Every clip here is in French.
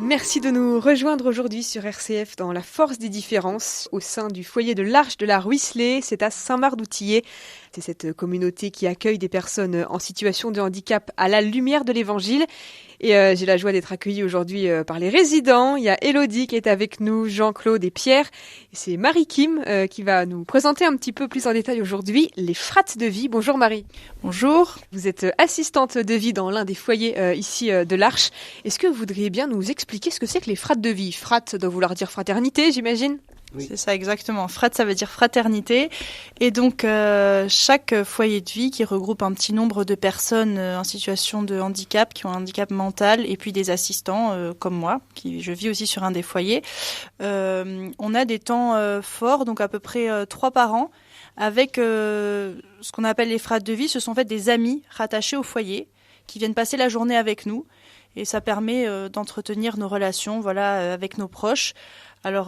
Merci de nous rejoindre aujourd'hui sur RCF dans La Force des Différences, au sein du foyer de l'Arche de la Ruisselée. C'est à Saint-Marc-d'Outillet. C'est cette communauté qui accueille des personnes en situation de handicap à la lumière de l'Évangile. Et j'ai la joie d'être accueillie aujourd'hui par les résidents. Il y a Élodie qui est avec nous, Jean-Claude et Pierre. Et c'est Marie-Kim qui va nous présenter un petit peu plus en détail aujourd'hui les frates de vie. Bonjour Marie. Bonjour. Vous êtes assistante de vie dans l'un des foyers ici de l'Arche. Est-ce que vous voudriez bien nous expliquer ce que c'est que les frates de vie ? Frate doit vouloir dire fraternité, j'imagine ? Oui. C'est ça exactement. Frate, ça veut dire fraternité. Et donc, chaque foyer de vie qui regroupe un petit nombre de personnes en situation de handicap, qui ont un handicap mental, et puis des assistants comme moi, je vis aussi sur un des foyers. On a des temps forts, donc à peu près 3 par an, avec ce qu'on appelle les frates de vie. Ce sont en fait des amis rattachés au foyer qui viennent passer la journée avec nous. Et ça permet d'entretenir nos relations avec nos proches. Alors,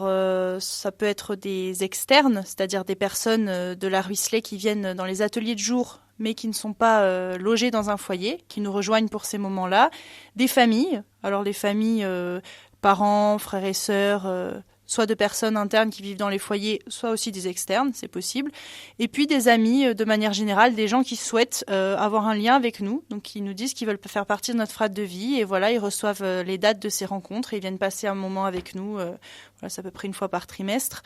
ça peut être des externes, c'est-à-dire des personnes de la Ruisselée qui viennent dans les ateliers de jour, mais qui ne sont pas logées dans un foyer, qui nous rejoignent pour ces moments-là. Des familles, alors les familles, parents, frères et sœurs, soit de personnes internes qui vivent dans les foyers, soit aussi des externes, c'est possible. Et puis des amis, de manière générale, des gens qui souhaitent avoir un lien avec nous, donc qui nous disent qu'ils veulent faire partie de notre frate de vie. Et voilà, ils reçoivent les dates de ces rencontres et ils viennent passer un moment avec nous. C'est à peu près 1 fois par trimestre.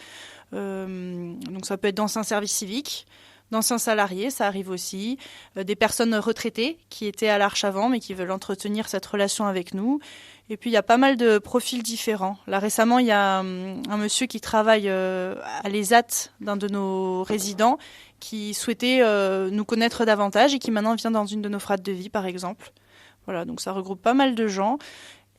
Donc ça peut être d'anciens services civiques, d'anciens salariés, ça arrive aussi, des personnes retraitées qui étaient à l'Arche avant mais qui veulent entretenir cette relation avec nous. Et puis il y a pas mal de profils différents. Là récemment, il y a un monsieur qui travaille à l'ESAT d'un de nos résidents qui souhaitait nous connaître davantage et qui maintenant vient dans une de nos frates de vie par exemple. Voilà, donc ça regroupe pas mal de gens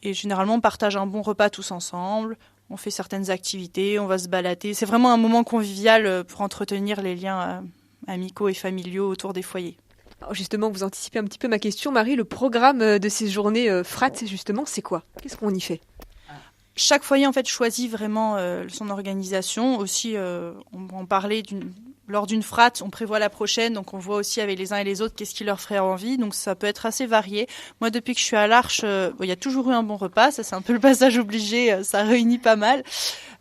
et généralement on partage un bon repas tous ensemble. On fait certaines activités, on va se balader. C'est vraiment un moment convivial pour entretenir les liens amicaux et familiaux autour des foyers. Alors justement, vous anticipez un petit peu ma question, Marie. Le programme de ces journées frates, justement, c'est quoi ? Qu'est-ce qu'on y fait ? Chaque foyer, en fait, choisit vraiment son organisation. Aussi, on va en parler lors d'une frate, on prévoit la prochaine, donc on voit aussi avec les uns et les autres qu'est-ce qui leur ferait envie. Donc ça peut être assez varié. Moi, depuis que je suis à l'Arche, il y a toujours eu un bon repas. Ça, c'est un peu le passage obligé. Ça réunit pas mal.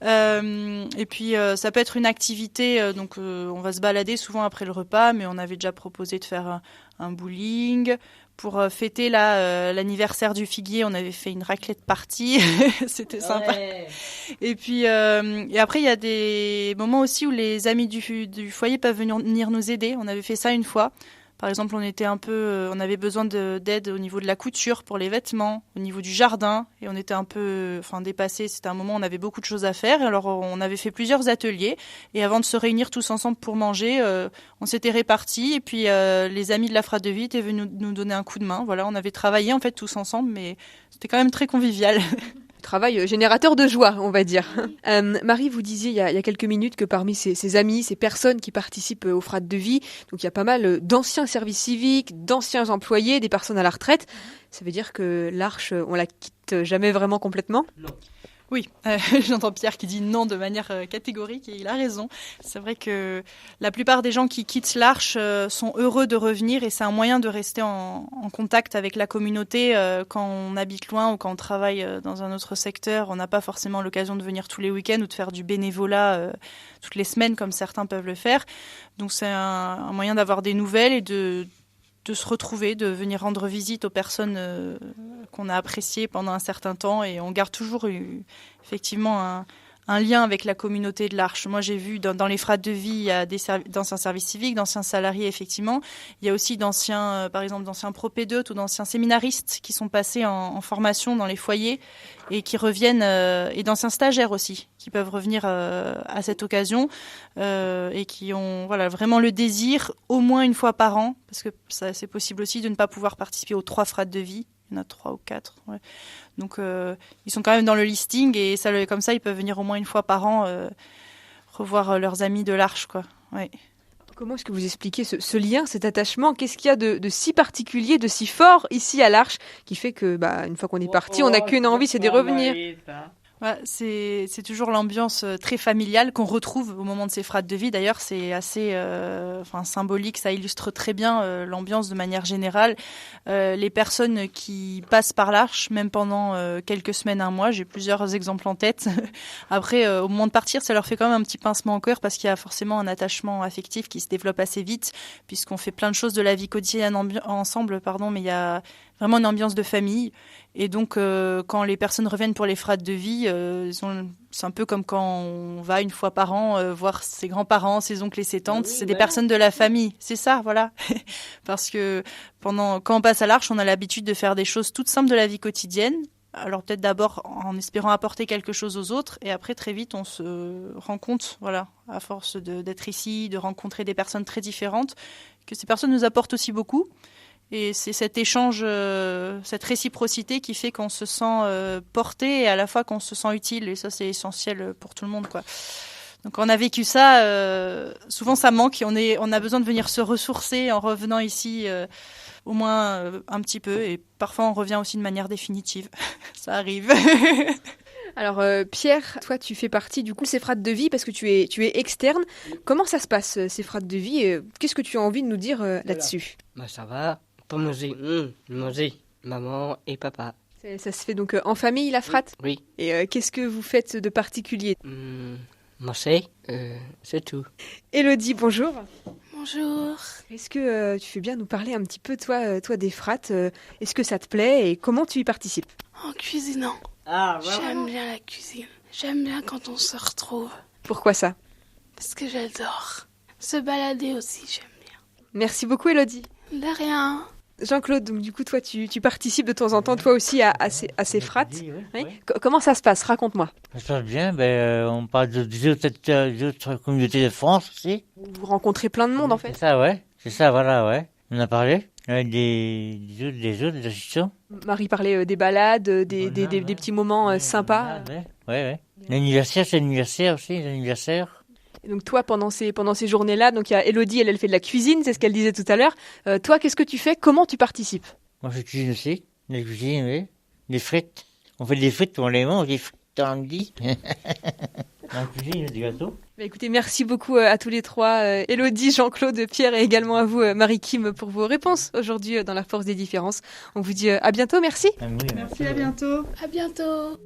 Et puis, ça peut être une activité. On va se balader souvent après le repas, mais on avait déjà proposé de faire un bowling. Pour fêter l'anniversaire du figuier, on avait fait une raclette party. C'était sympa. Ouais. Et puis, et après, il y a des moments aussi où les amis du foyer peuvent venir nous aider. On avait fait ça une fois. Par exemple, on avait besoin d'aide au niveau de la couture pour les vêtements, au niveau du jardin, et on était un peu, dépassés. C'était un moment où on avait beaucoup de choses à faire. Et alors, on avait fait plusieurs ateliers. Et avant de se réunir tous ensemble pour manger, on s'était répartis. Et puis, les amis de la frate de vie étaient venus nous donner un coup de main. Voilà, on avait travaillé en fait tous ensemble, mais c'était quand même très convivial. Travail générateur de joie, on va dire. Marie, vous disiez il y a quelques minutes que parmi ces amis, ces personnes qui participent aux frates de vie, donc il y a pas mal d'anciens services civiques, d'anciens employés, des personnes à la retraite. Ça veut dire que l'Arche, on la quitte jamais vraiment complètement ? Non. Oui, j'entends Pierre qui dit non de manière catégorique et il a raison. C'est vrai que la plupart des gens qui quittent l'Arche sont heureux de revenir et c'est un moyen de rester en contact avec la communauté quand on habite loin ou quand on travaille dans un autre secteur. On n'a pas forcément l'occasion de venir tous les week-ends ou de faire du bénévolat toutes les semaines comme certains peuvent le faire. Donc c'est un moyen d'avoir des nouvelles et de se retrouver, de venir rendre visite aux personnes qu'on a appréciées pendant un certain temps. Et on garde toujours effectivement un lien avec la communauté de l'Arche. Moi, j'ai vu dans les frates de vie, il y a d'anciens services civiques, d'anciens salariés, effectivement. Il y a aussi par exemple, d'anciens propédeutes ou d'anciens séminaristes qui sont passés en formation dans les foyers et qui reviennent, et d'anciens stagiaires aussi, qui peuvent revenir à cette occasion et qui ont vraiment le désir, au moins une fois par an, parce que c'est possible aussi de ne pas pouvoir participer aux 3 frates de vie. Il y en a 3 ou 4. Ouais. Donc, ils sont quand même dans le listing et comme ça, ils peuvent venir au moins une fois par an revoir leurs amis de l'Arche, quoi. Ouais. Comment est-ce que vous expliquez ce lien, cet attachement ? Qu'est-ce qu'il y a de si particulier, de si fort ici à l'Arche qui fait que, une fois qu'on est parti, on n'a qu'une envie, c'est de revenir ? Ouais, c'est toujours l'ambiance très familiale qu'on retrouve au moment de ces frates de vie. D'ailleurs, c'est assez symbolique, ça illustre très bien l'ambiance de manière générale. Les personnes qui passent par l'Arche, même pendant quelques semaines, un mois, j'ai plusieurs exemples en tête. Après, au moment de partir, ça leur fait quand même un petit pincement au cœur parce qu'il y a forcément un attachement affectif qui se développe assez vite, puisqu'on fait plein de choses de la vie quotidienne ensemble, mais il y a vraiment une ambiance de famille. Et donc, quand les personnes reviennent pour les frates de vie, c'est un peu comme quand on va une fois par an voir ses grands-parents, ses oncles et ses tantes. C'est des personnes de la famille. C'est ça, voilà. Parce que quand on passe à l'Arche, on a l'habitude de faire des choses toutes simples de la vie quotidienne. Alors peut-être d'abord en espérant apporter quelque chose aux autres, et après très vite on se rend compte, voilà, à force d'être ici, de rencontrer des personnes très différentes, que ces personnes nous apportent aussi beaucoup. Et c'est cet échange, cette réciprocité qui fait qu'on se sent porté et à la fois qu'on se sent utile. Et ça, c'est essentiel pour tout le monde, quoi. Donc, quand on a vécu ça, souvent ça manque et on a besoin de venir se ressourcer en revenant ici au moins un petit peu. Et parfois, on revient aussi de manière définitive. Ça arrive. Alors Pierre, toi tu fais partie du coup de ces frates de vie parce que tu es externe. Comment ça se passe ces frates de vie et qu'est-ce que tu as envie de nous dire là-dessus? Bah ça va, pour manger, maman et papa. Ça se fait donc en famille la frate? Oui. Et qu'est-ce que vous faites de particulier? Manger, c'est tout. Élodie, bonjour. Bonjour. Est-ce que tu veux bien nous parler un petit peu toi des frates? Est-ce que ça te plaît et comment tu y participes? En cuisinant. Ah, J'aime bien la cuisine. J'aime bien quand on se retrouve. Pourquoi ça? Parce que j'adore. Se balader aussi, j'aime bien. Merci beaucoup Élodie. De rien. Jean-Claude, donc du coup toi tu participes de temps en temps toi aussi à ces frates. Oui. Comment ça se passe? Raconte-moi. Ça se passe bien. On parle des autres communautés de France aussi. Vous rencontrez plein de monde en fait. C'est ça, ouais. C'est ça, voilà, ouais. On a parlé avec des autres assistants. Marie parlait des balades, des petits moments sympas. Ouais. L'anniversaire, c'est l'anniversaire aussi, l'anniversaire. Et donc toi, pendant ces journées-là, donc il y a Élodie, elle fait de la cuisine, c'est ce qu'elle disait tout à l'heure. Toi, qu'est-ce que tu fais? Comment tu participes? Moi, je cuisine aussi. La cuisine, oui. Des frites. On fait des frites, on les mange, des frites dans le lit. Dans la cuisine, il y a des gâteaux. Bah, écoutez, merci beaucoup à tous les trois, Élodie, Jean-Claude, Pierre et également à vous, Marie-Kim, pour vos réponses aujourd'hui dans La Force des Différences. On vous dit à bientôt, merci. Ah, oui, Merci, à bientôt. À bientôt.